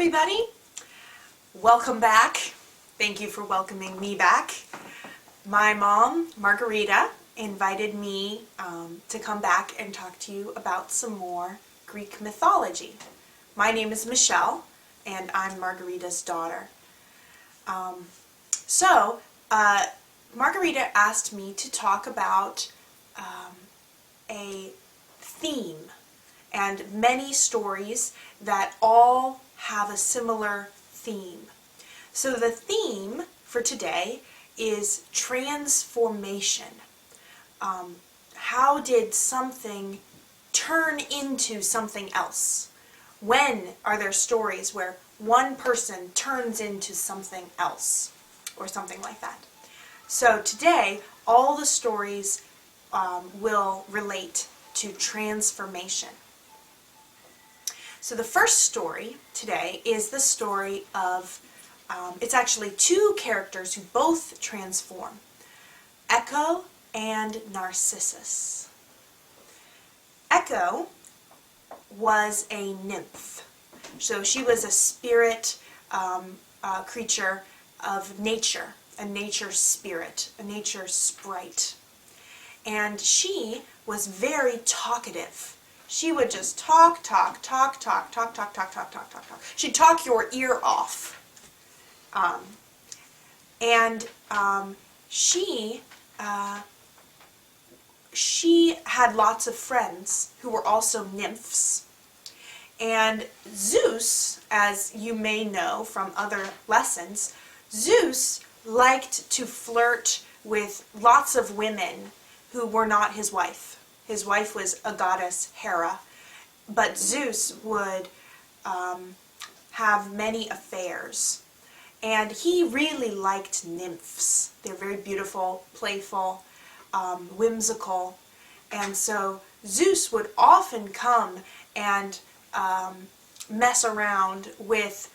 everybody. Welcome back. Thank you for welcoming me back. My mom, Margarita, invited me to come back and talk to you about some more Greek mythology. My name is Michelle, and I'm Margarita's daughter. Margarita asked me to talk about a theme and many stories that all have a similar theme. So the theme for today is transformation. How did something turn into something else? When are there stories where one person turns into something else or something like that? So today all the stories will relate to transformation. So the first story today is the story of, it's actually two characters who both transform, Echo and Narcissus. Echo was a nymph. So she was a spirit creature of nature, a nature spirit, a nature sprite. And she was very talkative. She would just talk. She'd talk your ear off. She had lots of friends who were also nymphs. And Zeus, as you may know from other lessons, Zeus liked to flirt with lots of women who were not his wife. His wife was a goddess, Hera, but Zeus would have many affairs. And he really liked nymphs. They're very beautiful, playful, whimsical. And so Zeus would often come and mess around with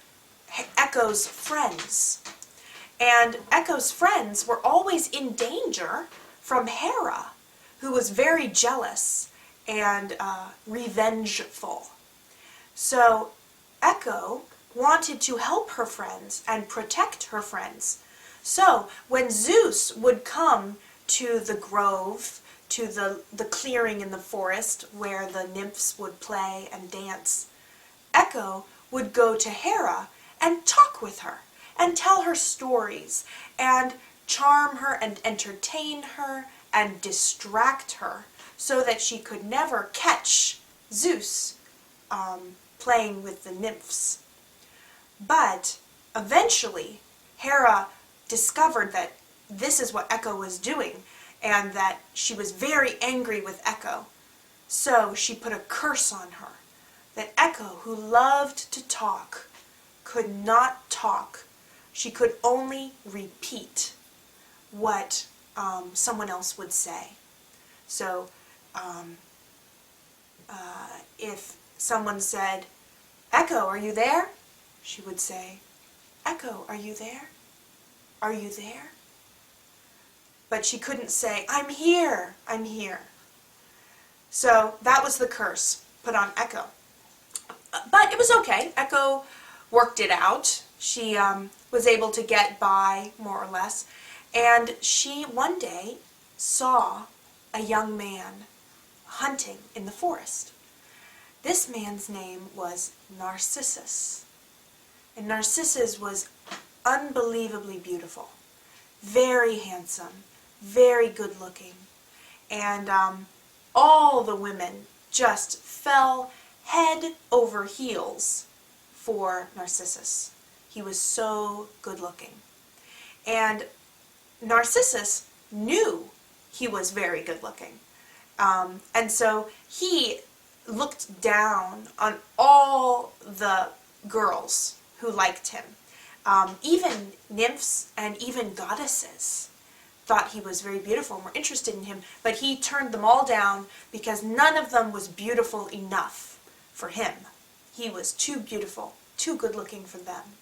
Echo's friends. And Echo's friends were always in danger from Hera, who was very jealous and revengeful. So Echo wanted to help her friends and protect her friends. So when Zeus would come to the grove, to the clearing in the forest where the nymphs would play and dance, Echo would go to Hera and talk with her and tell her stories and charm her and entertain her and distract her so that she could never catch Zeus playing with the nymphs. But eventually Hera discovered that this is what Echo was doing and that she was very angry with Echo. So she put a curse on her, that Echo, who loved to talk, could not talk. She could only repeat what someone else would say. So if someone said, "Echo, are you there?" she would say, "Echo, are you there? Are you there?" But she couldn't say, "I'm here, I'm here." So that was the curse put on Echo. But it was okay. Echo worked it out. She was able to get by, more or less. And she one day saw a young man hunting in the forest. This man's name was Narcissus. And Narcissus was unbelievably beautiful, very handsome, very good looking. And all the women just fell head over heels for Narcissus. He was so good looking. And Narcissus knew he was very good looking. And so he looked down on all the girls who liked him. Even nymphs and even goddesses thought he was very beautiful and were interested in him, but he turned them all down because none of them was beautiful enough for him. He was too beautiful, too good looking for them.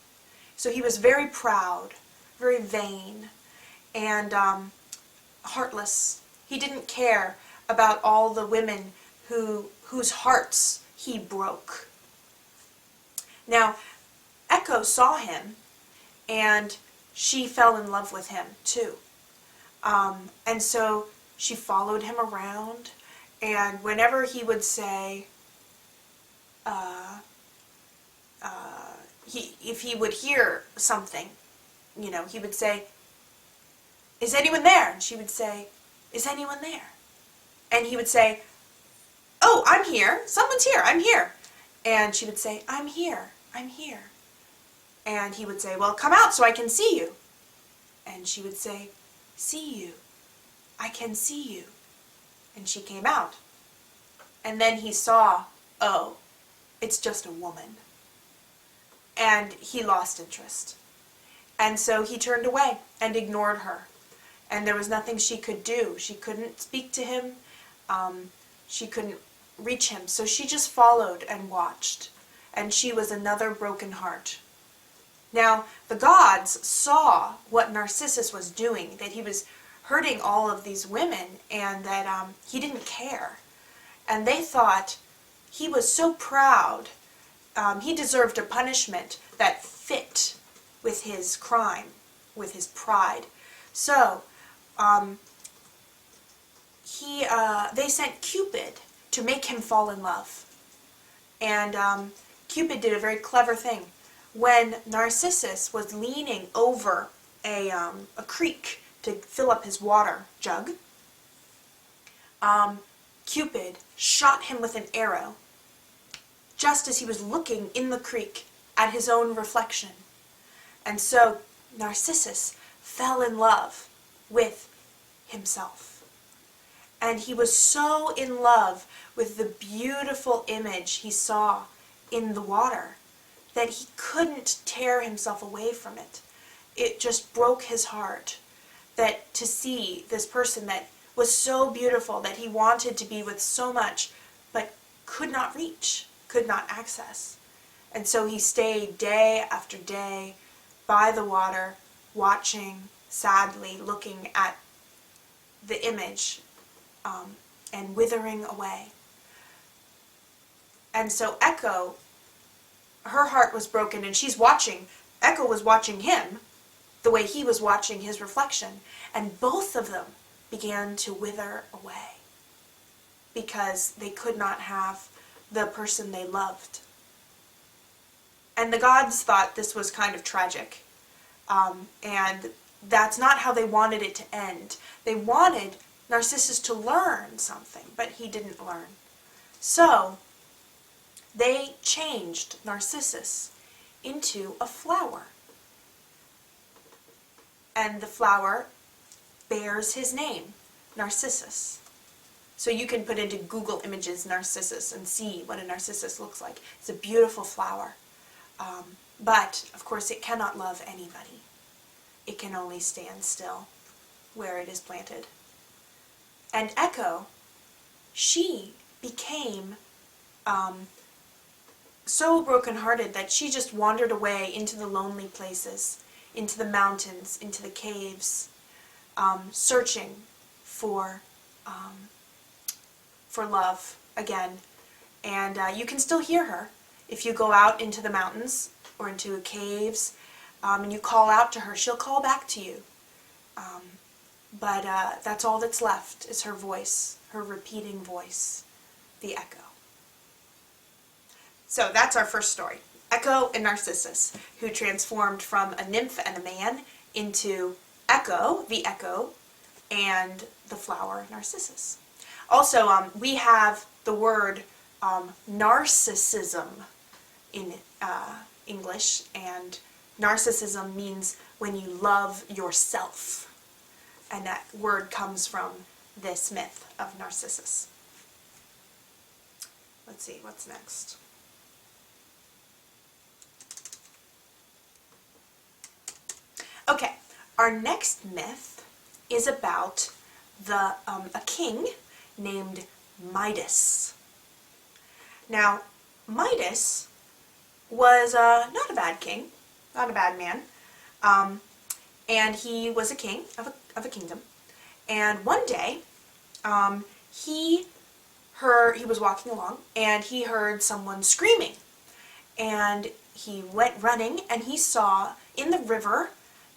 So he was very proud, very vain, and heartless. He didn't care about all the women whose hearts he broke. Now, Echo saw him, and she fell in love with him too. And so she followed him around, and whenever he would say, if he would hear something, he would say, "Is anyone there?" And she would say, "Is anyone there?" And he would say, "Oh, I'm here. Someone's here. I'm here." And she would say, "I'm here. I'm here." And he would say, "Well, come out so I can see you." And she would say, "See you. I can see you." And she came out. And then he saw, oh, it's just a woman. And he lost interest. And so he turned away and ignored her. And there was nothing she could do. She couldn't speak to him. She couldn't reach him. So she just followed and watched. And she was another broken heart. Now, the gods saw what Narcissus was doing, that he was hurting all of these women, and that he didn't care. And they thought he was so proud, he deserved a punishment that fit with his crime, with his pride. So, they sent Cupid to make him fall in love. And Cupid did a very clever thing. When Narcissus was leaning over a creek to fill up his water jug, Cupid shot him with an arrow just as he was looking in the creek at his own reflection. And so Narcissus fell in love with himself. And he was so in love with the beautiful image he saw in the water that he couldn't tear himself away from it. It just broke his heart that to see this person that was so beautiful, that he wanted to be with so much, but could not reach, could not access. And so he stayed day after day by the water, watching, sadly, looking at the image, and withering away. And so Echo, her heart was broken, and she's watching. Echo was watching him the way he was watching his reflection, and both of them began to wither away because they could not have the person they loved. And the gods thought this was kind of tragic, and that's not how they wanted it to end. They wanted Narcissus to learn something, but he didn't learn. So they changed Narcissus into a flower. And the flower bears his name, Narcissus. So you can put into Google Images Narcissus and see what a narcissus looks like. It's a beautiful flower. But, of course, it cannot love anybody. It can only stand still where it is planted. And Echo, she became so brokenhearted that she just wandered away into the lonely places, into the mountains, into the caves, searching for love again. And you can still hear her if you go out into the mountains or into caves, and you call out to her. She'll call back to you. But that's all that's left is her voice, her repeating voice, the echo. So that's our first story. Echo and Narcissus, who transformed from a nymph and a man into Echo, the echo, and the flower Narcissus. Also, we have the word narcissism in English, and narcissism means when you love yourself. And that word comes from this myth of Narcissus. Let's see, what's next? Okay, our next myth is about a king named Midas. Now, Midas was not a bad king, not a bad man, and he was a king of a kingdom. And one day, he was walking along, and he heard someone screaming. and he went running, and he saw in the river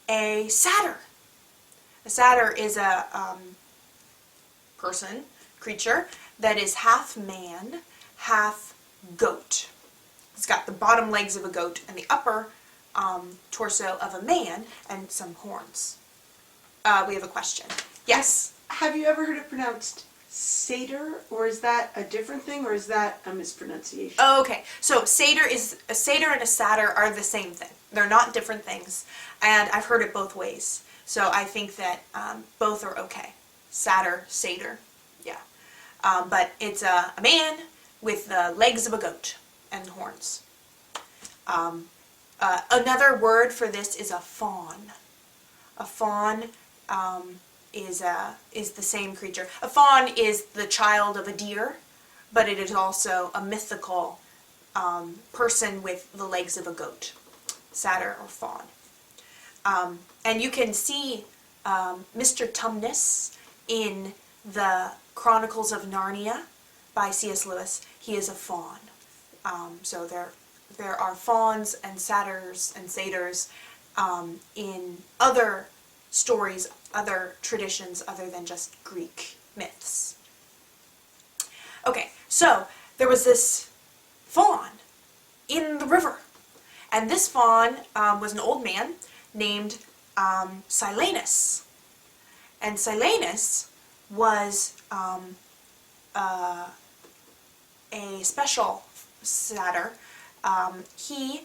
a satyr. A satyr is a creature, that is half man, half goat. He's got the bottom legs of a goat and the upper torso of a man and some horns. We have a question. Yes? Have you ever heard it pronounced satyr, or is that a different thing, or is that a mispronunciation? Oh, okay. So a satyr and a satyr are the same thing. They're not different things, and I've heard it both ways. So I think that both are okay. Satyr, yeah. But it's a man with the legs of a goat and horns. Another word for this is a faun. A faun is the same creature. A faun is the child of a deer, but it is also a mythical person with the legs of a goat. Satyr or faun. And you can see Mr. Tumnus in the Chronicles of Narnia by C.S. Lewis. He is a faun. So there are fauns and satyrs and satyrs in other stories, other traditions other than just Greek myths. Okay, so there was this faun in the river, and this faun was an old man named Silenus. And Silenus was a special satyr. He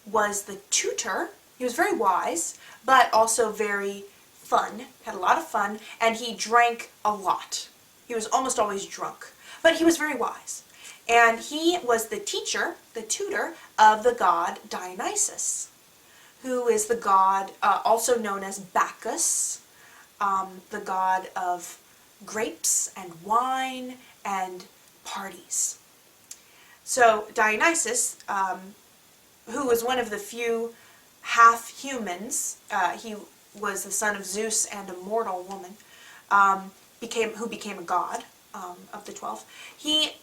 was the tutor. He was very wise, but also very fun, had a lot of fun, and he drank a lot. He was almost always drunk, but he was very wise. And he was the teacher, the tutor of the god Dionysus, who is the god also known as Bacchus, the god of grapes and wine and parties. So Dionysus, who was one of the few half-humans, he was the son of Zeus and a mortal woman, who became a god of the 12. It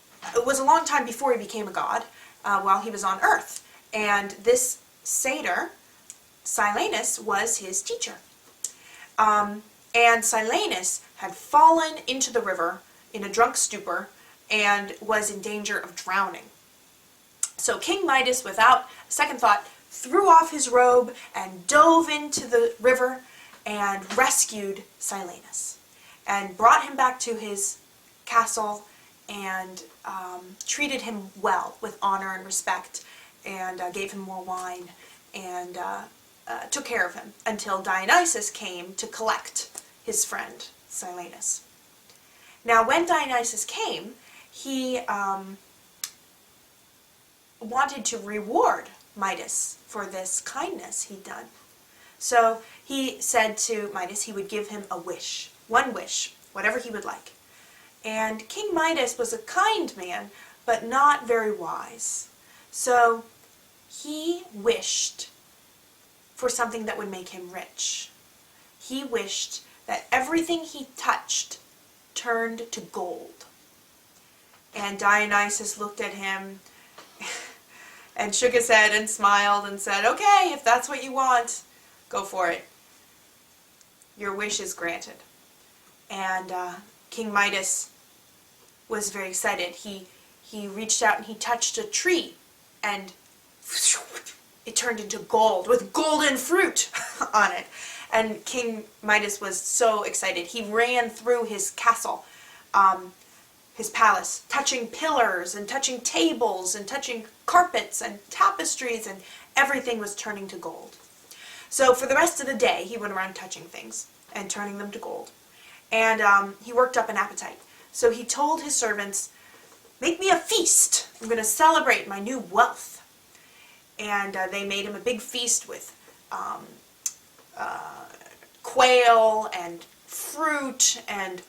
was a long time before he became a god, while he was on Earth, and this satyr, Silenus, was his teacher. And Silenus had fallen into the river in a drunk stupor and was in danger of drowning. So King Midas, without a second thought, threw off his robe and dove into the river and rescued Silenus and brought him back to his castle and treated him well with honor and respect, and gave him more wine and took care of him until Dionysus came to collect his friend Silenus. Now when Dionysus came, he wanted to reward Midas for this kindness he'd done. So he said to Midas he would give him a wish, one wish, whatever he would like. And King Midas was a kind man, but not very wise. So he wished for something that would make him rich. He wished that everything he touched turned to gold. And Dionysus looked at him and shook his head and smiled and said, "Okay, if that's what you want, go for it. Your wish is granted." And King Midas was very excited. He reached out and he touched a tree, and it turned into gold with golden fruit on it. And King Midas was so excited. He ran through his castle, his palace, touching pillars and touching tables and touching carpets and tapestries, and everything was turning to gold. So for the rest of the day, he went around touching things and turning them to gold. And he worked up an appetite. So he told his servants, "Make me a feast. I'm going to celebrate my new wealth." And they made him a big feast with quail and fruit and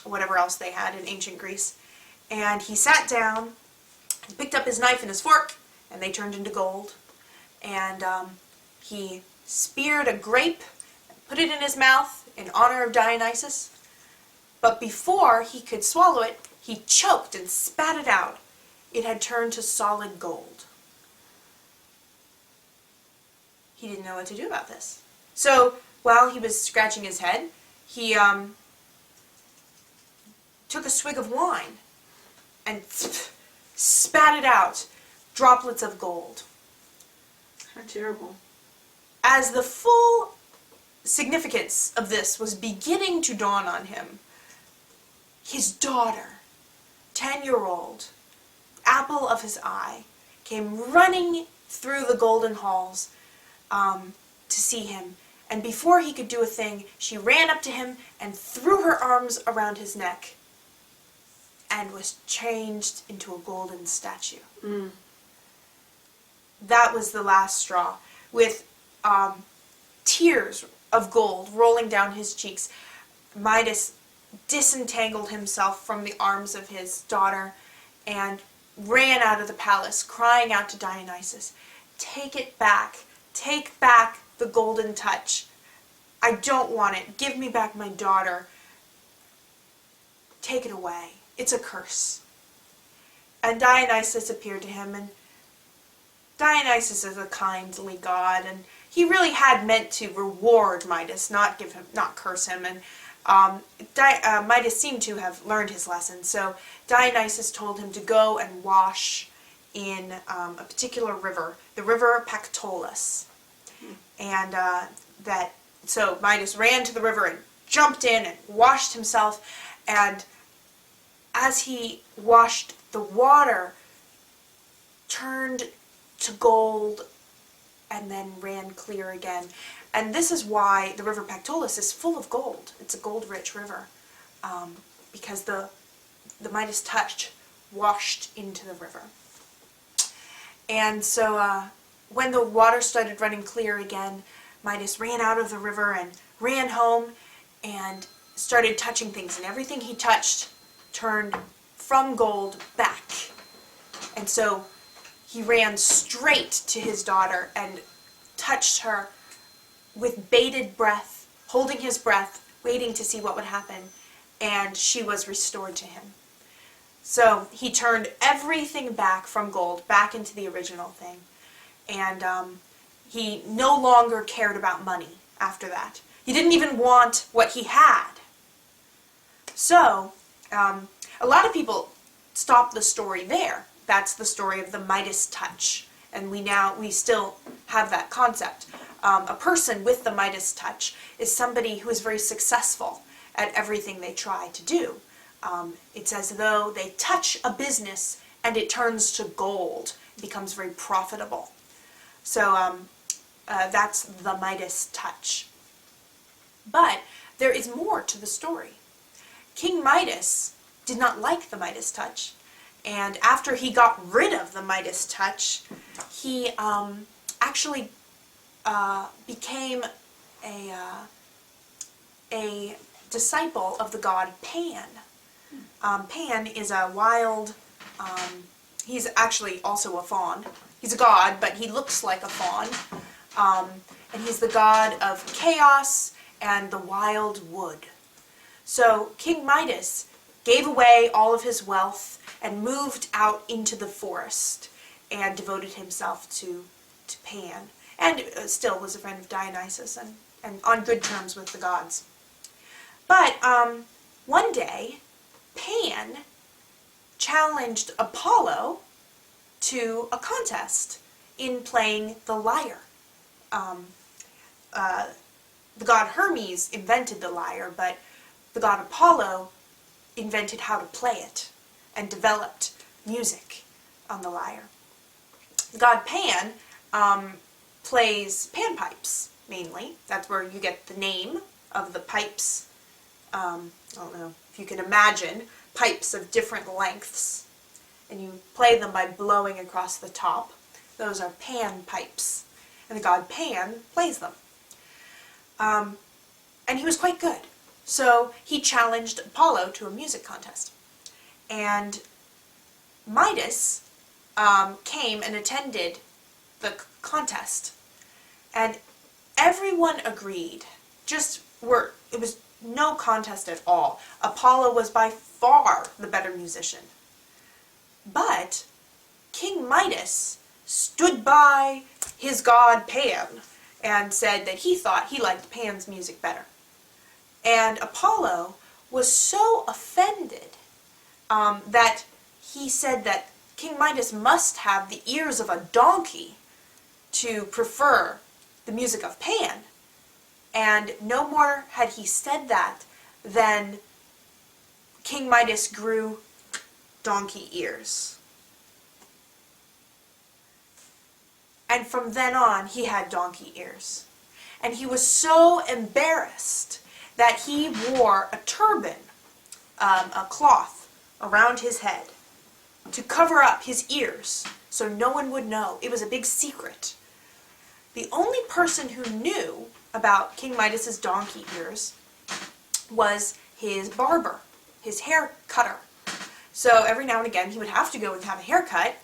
whatever else they had in ancient Greece. And he sat down, and picked up his knife and his fork, and they turned into gold. And he speared a grape, put it in his mouth in honor of Dionysus. But before he could swallow it, he choked and spat it out. It had turned to solid gold. he didn't know what to do about this. So while he was scratching his head, he took a swig of wine and spat it out, droplets of gold. How terrible. As the full significance of this was beginning to dawn on him, his daughter, 10-year-old, apple of his eye, came running through the golden halls to see him. And before he could do a thing, she ran up to him and threw her arms around his neck and was changed into a golden statue. Mm. That was the last straw, with tears of gold rolling down his cheeks. Midas disentangled himself from the arms of his daughter and ran out of the palace, crying out to Dionysus, "Take it back. Take back the golden touch. I don't want it. Give me back my daughter. Take it away. It's a curse." And Dionysus appeared to him, and Dionysus is a kindly god, and he really had meant to reward Midas, not curse him. And Midas seemed to have learned his lesson. So Dionysus told him to go and wash in a particular river, the river Pactolus. And so Midas ran to the river and jumped in and washed himself. And as he washed, the water turned to gold and then ran clear again. And this is why the river Pactolus is full of gold. It's a gold-rich river, because the Midas touch washed into the river. And so when the water started running clear again, Midas ran out of the river and ran home and started touching things. And everything he touched turned from gold back. And so he ran straight to his daughter and touched her with bated breath, holding his breath, waiting to see what would happen, and she was restored to him. So he turned everything back from gold, back into the original thing, and he no longer cared about money after that. He didn't even want what he had. So a lot of people stop the story there. That's the story of the Midas touch, and we still have that concept. A person with the Midas touch is somebody who is very successful at everything they try to do. It's as though they touch a business and it turns to gold. It becomes very profitable. So that's the Midas touch. But there is more to the story. King Midas did not like the Midas touch, and after he got rid of the Midas touch, he actually became a disciple of the god Pan. Pan is a wild, he's actually also a faun. He's a god, but he looks like a faun. And he's the god of chaos and the wild wood. So King Midas gave away all of his wealth and moved out into the forest and devoted himself to Pan. And still was a friend of Dionysus and on good terms with the gods. But one day, Pan challenged Apollo to a contest in playing the lyre. The god Hermes invented the lyre, but the god Apollo invented how to play it and developed music on the lyre. The god Pan plays panpipes, mainly. That's where you get the name of the pipes. I don't know if you can imagine pipes of different lengths, and you play them by blowing across the top. Those are panpipes, and the god Pan plays them. And he was quite good. So he challenged Apollo to a music contest. And Midas came and attended the contest. And everyone agreed. It was no contest at all. Apollo was by far the better musician. But King Midas stood by his god Pan and said that he thought he liked Pan's music better. And Apollo was so offended that he said that King Midas must have the ears of a donkey to prefer the music of Pan. And no more had he said that than King Midas grew donkey ears. And from then on, he had donkey ears. And he was so embarrassed that he wore a turban, a cloth, around his head to cover up his ears so no one would know. It was a big secret. The only person who knew about King Midas's donkey ears was his barber, his hair cutter. So every now and again he would have to go and have a haircut,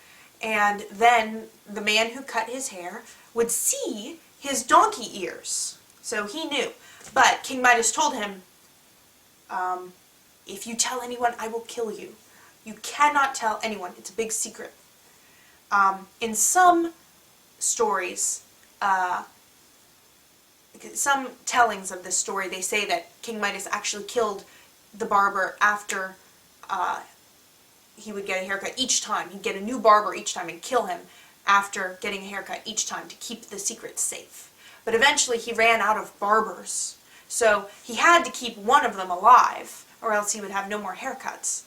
and then the man who cut his hair would see his donkey ears. So he knew. But King Midas told him, if you tell anyone, I will kill you. You cannot tell anyone. It's a big secret. In some stories, some tellings of this story, they say that King Midas actually killed the barber after he would get a haircut each time. He'd get a new barber each time and kill him after getting a haircut each time to keep the secret safe. But eventually he ran out of barbers, so he had to keep one of them alive, or else he would have no more haircuts.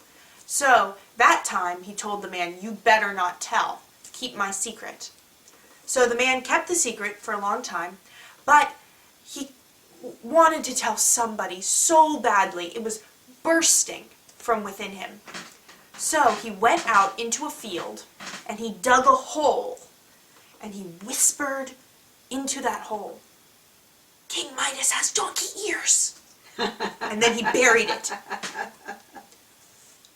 So that time he told the man, you better not tell. Keep my secret. So the man kept the secret for a long time, but he wanted to tell somebody so badly. It was bursting from within him. So he went out into a field and he dug a hole and he whispered into that hole, King Midas has donkey ears. And then he buried it.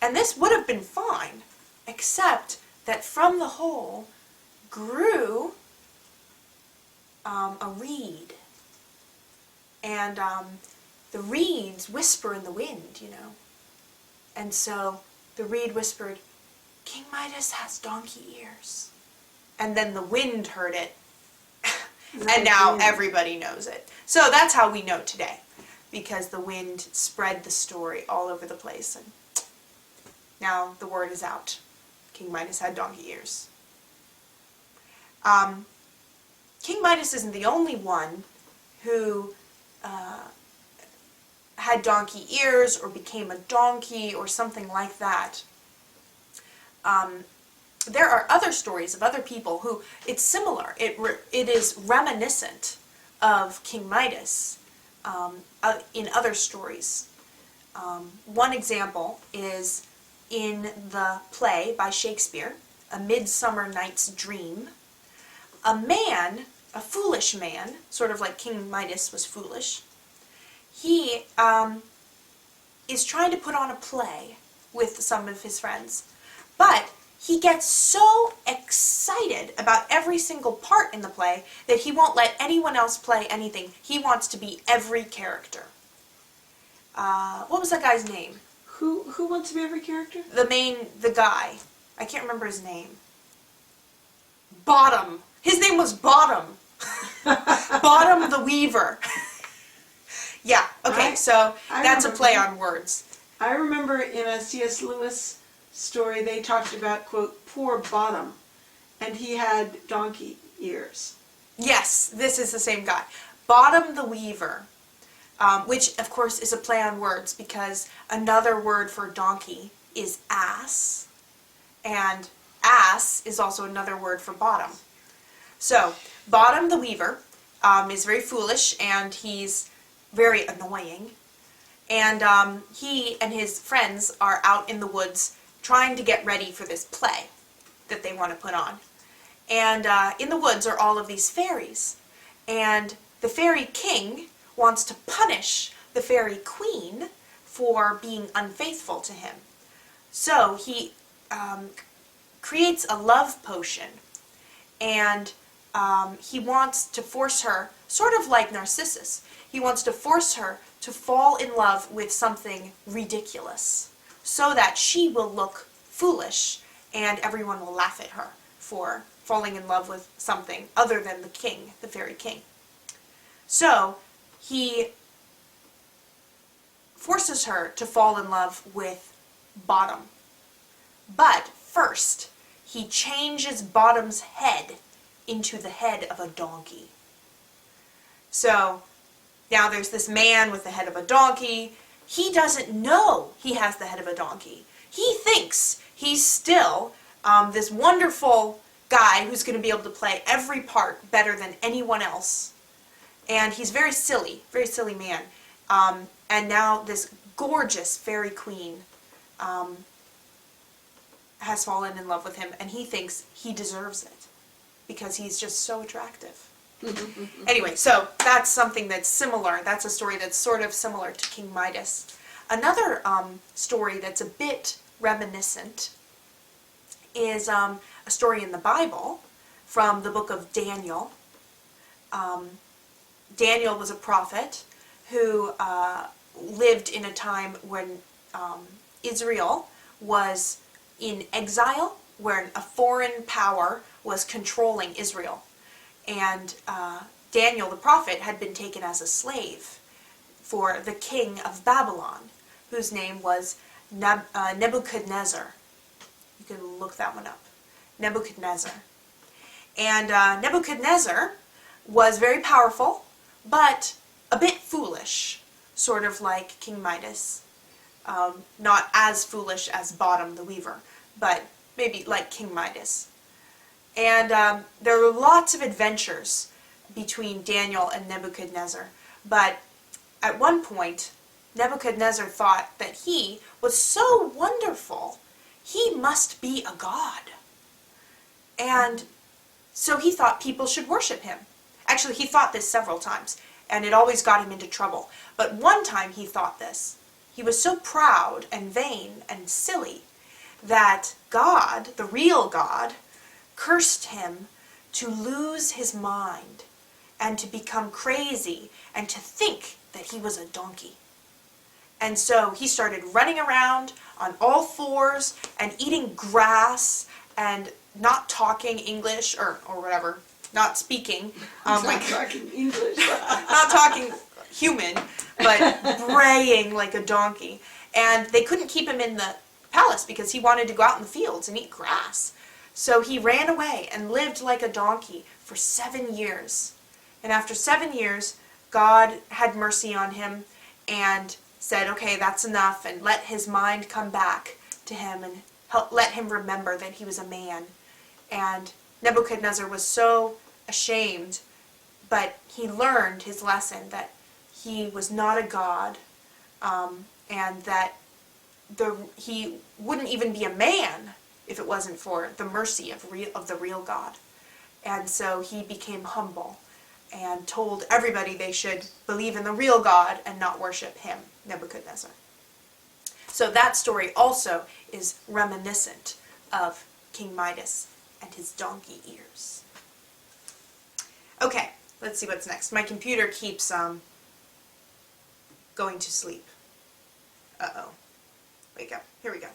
And this would have been fine, except that from the hole grew a reed. And the reeds whisper in the wind, you know. And so the reed whispered, King Midas has donkey ears. And then the wind heard it. And now everybody knows it. So that's how we know today, because the wind spread the story all over the place, and now the word is out. King Midas had donkey ears. King Midas isn't the only one who had donkey ears or became a donkey or something like that. There are other stories of other people who, it's similar. It is reminiscent of King Midas in other stories. One example is in the play by Shakespeare, A Midsummer Night's Dream. A man, a foolish man, sort of like King Midas was foolish, he is trying to put on a play with some of his friends, but he gets so excited about every single part in the play that he won't let anyone else play anything. He wants to be every character. What was that guy's name? Who wants to be every character? The guy. I can't remember his name. Bottom. His name was Bottom. Bottom the Weaver. Yeah, okay, so that's a play on words. I remember in a C.S. Lewis story they talked about, quote, poor Bottom, and he had donkey ears. Yes, this is the same guy. Bottom the Weaver, which of course is a play on words because another word for donkey is ass, and ass is also another word for bottom. So, Bottom the Weaver is very foolish and he's very annoying, and he and his friends are out in the woods trying to get ready for this play that they want to put on. And in the woods are all of these fairies, and the fairy king wants to punish the fairy queen for being unfaithful to him. So he creates a love potion, and he wants to force her, sort of like Narcissus, he wants to force her to fall in love with something ridiculous so that she will look foolish and everyone will laugh at her for falling in love with something other than the king, the fairy king. So he forces her to fall in love with Bottom. But first, he changes Bottom's head into the head of a donkey. So now there's this man with the head of a donkey. He doesn't know he has the head of a donkey. He thinks he's still this wonderful guy who's going to be able to play every part better than anyone else. And he's very silly man. And now this gorgeous fairy queen has fallen in love with him, and he thinks he deserves it because he's just so attractive. Anyway, so that's something that's similar. That's a story that's sort of similar to King Midas. Another story that's a bit reminiscent is a story in the Bible from the book of Daniel. Daniel was a prophet who lived in a time when Israel was in exile, where a foreign power was controlling Israel. And Daniel the prophet had been taken as a slave for the king of Babylon, whose name was Nebuchadnezzar. You can look that one up. Nebuchadnezzar. And Nebuchadnezzar was very powerful, but a bit foolish, sort of like King Midas. Not as foolish as Bottom the Weaver, but maybe like King Midas. And there were lots of adventures between Daniel and Nebuchadnezzar. But at one point, Nebuchadnezzar thought that he was so wonderful, he must be a god. And so he thought people should worship him. Actually, he thought this several times, and it always got him into trouble. But one time he thought this. He was so proud and vain and silly that God, the real God, cursed him to lose his mind and to become crazy and to think that he was a donkey. And so he started running around on all fours and eating grass and not talking English or whatever, not speaking. Not talking English. Not talking human, but braying like a donkey. And they couldn't keep him in the palace because he wanted to go out in the fields and eat grass. So he ran away and lived like a donkey for 7 years. And after 7 years, God had mercy on him and said, okay, that's enough, and let his mind come back to him and let him remember that he was a man. And Nebuchadnezzar was so ashamed, but he learned his lesson that he was not a god, and that he wouldn't even be a man if it wasn't for the mercy of the real God. And so he became humble and told everybody they should believe in the real God and not worship him, Nebuchadnezzar. So that story also is reminiscent of King Midas and his donkey ears. Okay, let's see what's next. My computer keeps going to sleep. Uh-oh. Wake up. Here we go.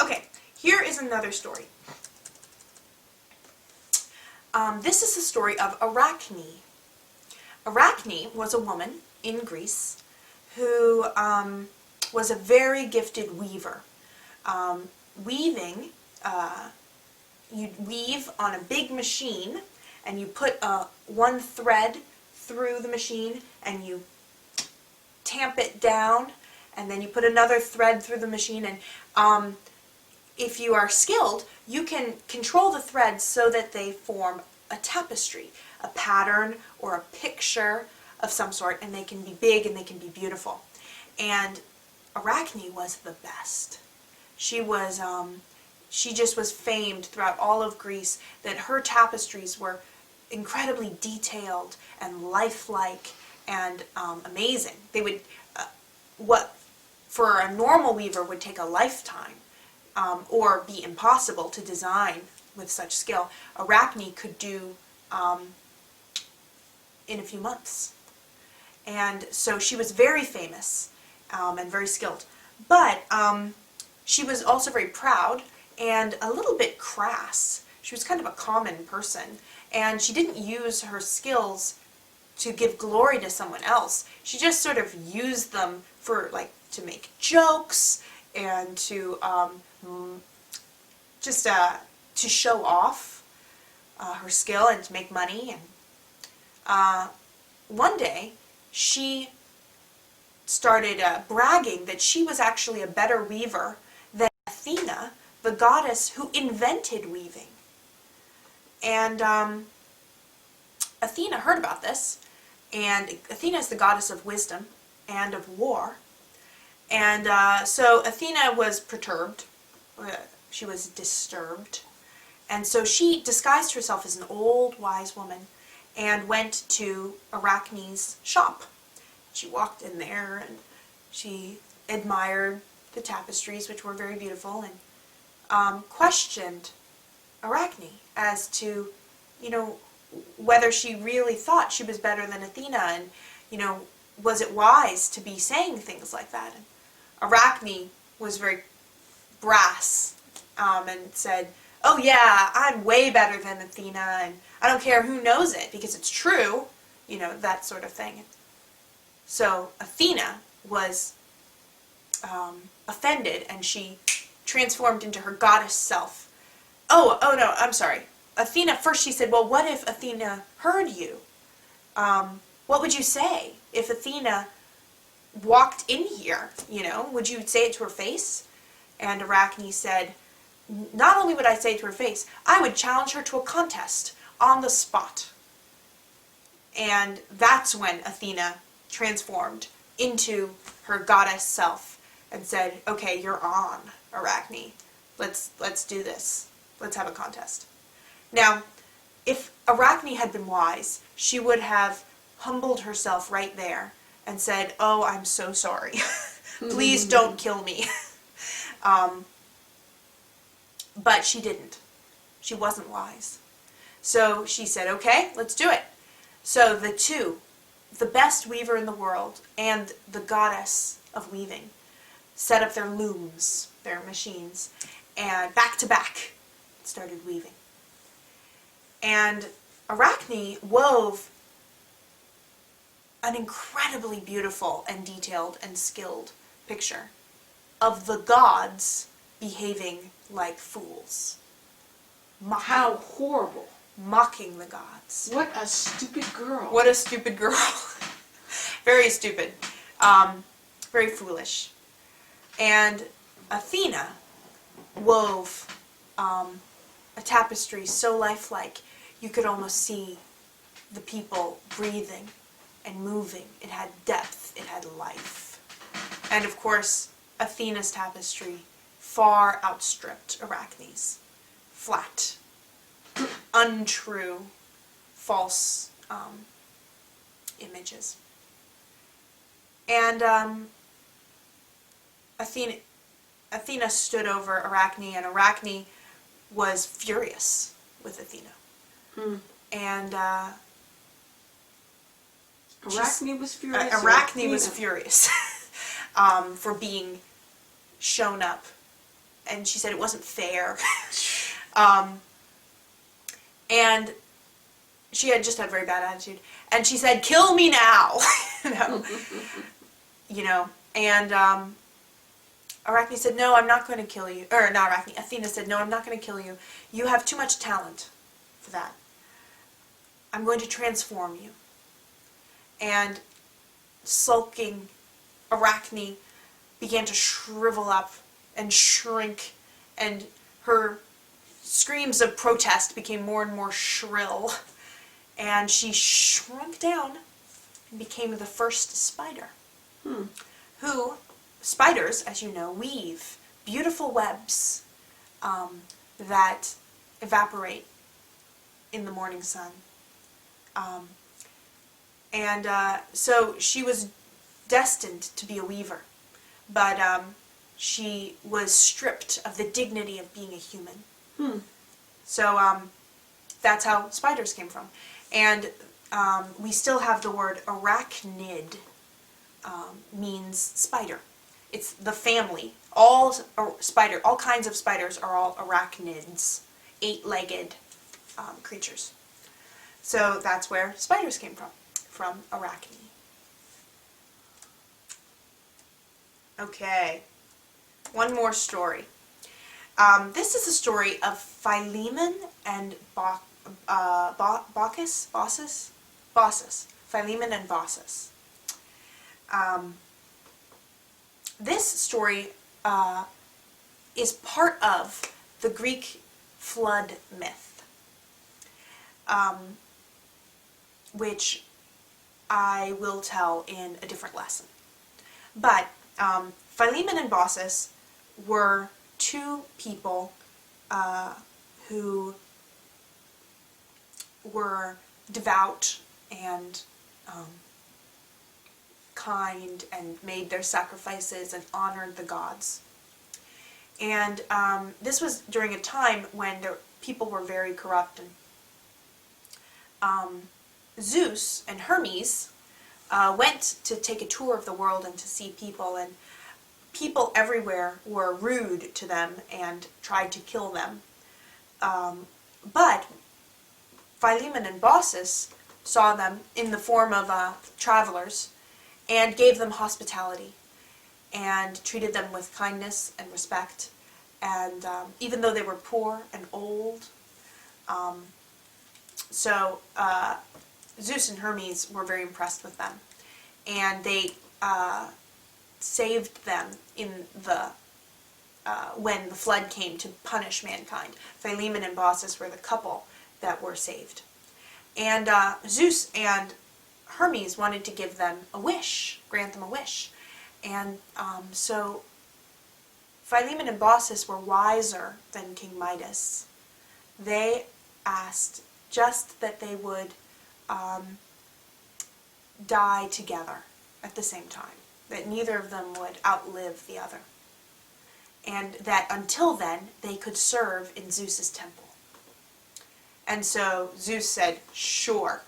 Okay, here is another story. This is the story of Arachne. Arachne was a woman in Greece who was a very gifted weaver. Weaving, you'd weave on a big machine, and you put one thread through the machine, and you tamp it down, and then you put another thread through the machine, and if you are skilled, you can control the threads so that they form a tapestry, a pattern or a picture of some sort, and they can be big and they can be beautiful. And Arachne was the best. She just was famed throughout all of Greece that her tapestries were incredibly detailed and lifelike and amazing. They would, what for a normal weaver would take a lifetime, or be impossible to design with such skill, Arachne could do in a few months. And so she was very famous and very skilled. But she was also very proud and a little bit crass. She was kind of a common person, and she didn't use her skills to give glory to someone else. She just sort of used them for, like, to make jokes and to to show off her skill and to make money. And one day, she started bragging that she was actually a better weaver than Athena, the goddess who invented weaving. And Athena heard about this, and Athena is the goddess of wisdom and of war. And so Athena was perturbed. She was disturbed. And so she disguised herself as an old wise woman and went to Arachne's shop. She walked in there and she admired the tapestries, which were very beautiful, and questioned Arachne as to, whether she really thought she was better than Athena, and, was it wise to be saying things like that? And Arachne was very brass and said, "Oh yeah, I'm way better than Athena, and I don't care who knows it because it's true," that sort of thing. So Athena was offended, and she transformed into her goddess self. Oh no, I'm sorry. Athena, first she said, well, what if Athena heard you? What would you say if Athena walked in here? Would you say it to her face? And Arachne said, not only would I say it to her face, I would challenge her to a contest on the spot. And that's when Athena transformed into her goddess self and said, okay, you're on, Arachne. Let's do this. Let's have a contest. Now, if Arachne had been wise, she would have humbled herself right there and said, oh, I'm so sorry. Please don't kill me. But she didn't. She wasn't wise. So she said, okay, let's do it. So the two, the best weaver in the world and the goddess of weaving, set up their looms, their machines, and back to back started weaving. And Arachne wove an incredibly beautiful and detailed and skilled picture of the gods behaving like fools. How horrible. Mocking the gods. What a stupid girl. What a stupid girl. Very stupid. Very foolish. And Athena wove a tapestry so lifelike you could almost see the people breathing and moving. It had depth. It had life. And of course, Athena's tapestry far outstripped Arachne's. Flat, untrue, false images. And Athena stood over Arachne, and Arachne was furious with Athena. And Arachne was furious. Arachne was furious for being shown up, and she said it wasn't fair. And she had just had a very bad attitude, and she said, "Kill me now," And Arachne said, "No, I'm not going to kill you." Or not Arachne. Athena said, "No, I'm not going to kill you. You have too much talent for that. I'm going to transform you." And sulking Arachne began to shrivel up and shrink, and her screams of protest became more and more shrill, and she shrunk down and became the first spider. Who, spiders, as you know, weave beautiful webs that evaporate in the morning sun. So she was destined to be a weaver, but she was stripped of the dignity of being a human. So that's how spiders came from. And we still have the word arachnid, means spider. It's the family. All kinds of spiders are all arachnids. 8-legged creatures. So that's where spiders came from Arachne. Okay, one more story. This is a story of Philemon and Baucis. Philemon and Baucis. This story is part of the Greek flood myth, which I will tell in a different lesson. But Philemon and Baucis were two people who were devout and kind and made their sacrifices and honored the gods. And this was during a time when people were very corrupt. And Zeus and Hermes went to take a tour of the world and to see people, and people everywhere were rude to them and tried to kill them. But Philemon and Baucis saw them in the form of travelers and gave them hospitality and treated them with kindness and respect. And even though they were poor and old, Zeus and Hermes were very impressed with them, and they saved them in when the flood came to punish mankind. Philemon and Baucis were the couple that were saved. And Zeus and Hermes wanted to give them a wish, grant them a wish. And so Philemon and Baucis were wiser than King Midas. They asked just that they would die together at the same time, that neither of them would outlive the other, and that until then they could serve in Zeus's temple. And so Zeus said, sure,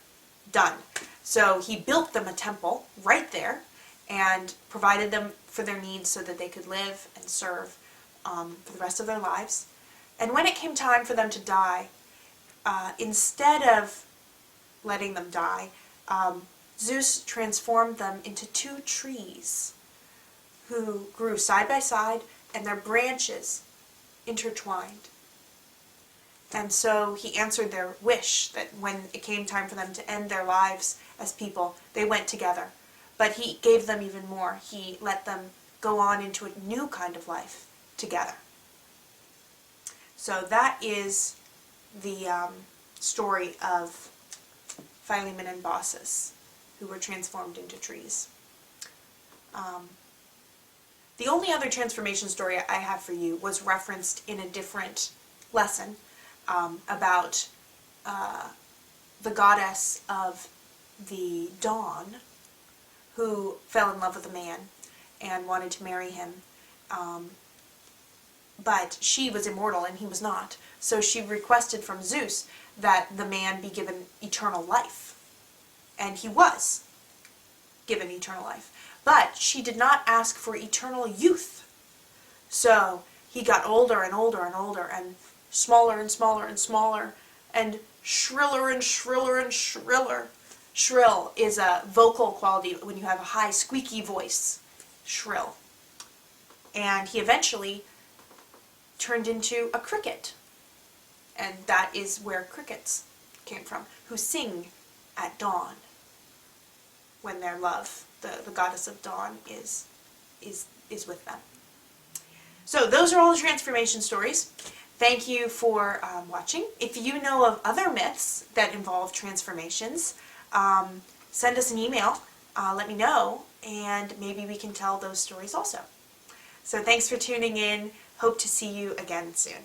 done. So he built them a temple right there and provided them for their needs so that they could live and serve for the rest of their lives. And when it came time for them to die, instead of letting them die, Zeus transformed them into two trees who grew side by side and their branches intertwined. And so he answered their wish that when it came time for them to end their lives as people, they went together. But he gave them even more. He let them go on into a new kind of life together. So that is the story of Philemon and Baucis, who were transformed into trees. The only other transformation story I have for you was referenced in a different lesson about the goddess of the dawn who fell in love with a man and wanted to marry him. But she was immortal and he was not. So she requested from Zeus that the man be given eternal life. And he was given eternal life. But she did not ask for eternal youth. So he got older and older and older and smaller and smaller and smaller and shriller and shriller and shriller. Shrill is a vocal quality when you have a high squeaky voice. Shrill. And he eventually turned into a cricket. And that is where crickets came from, who sing at dawn when their love, the goddess of dawn, is with them. So those are all the transformation stories. Thank you for watching. If you know of other myths that involve transformations, send us an email, let me know, and maybe we can tell those stories also. So thanks for tuning in. Hope to see you again soon.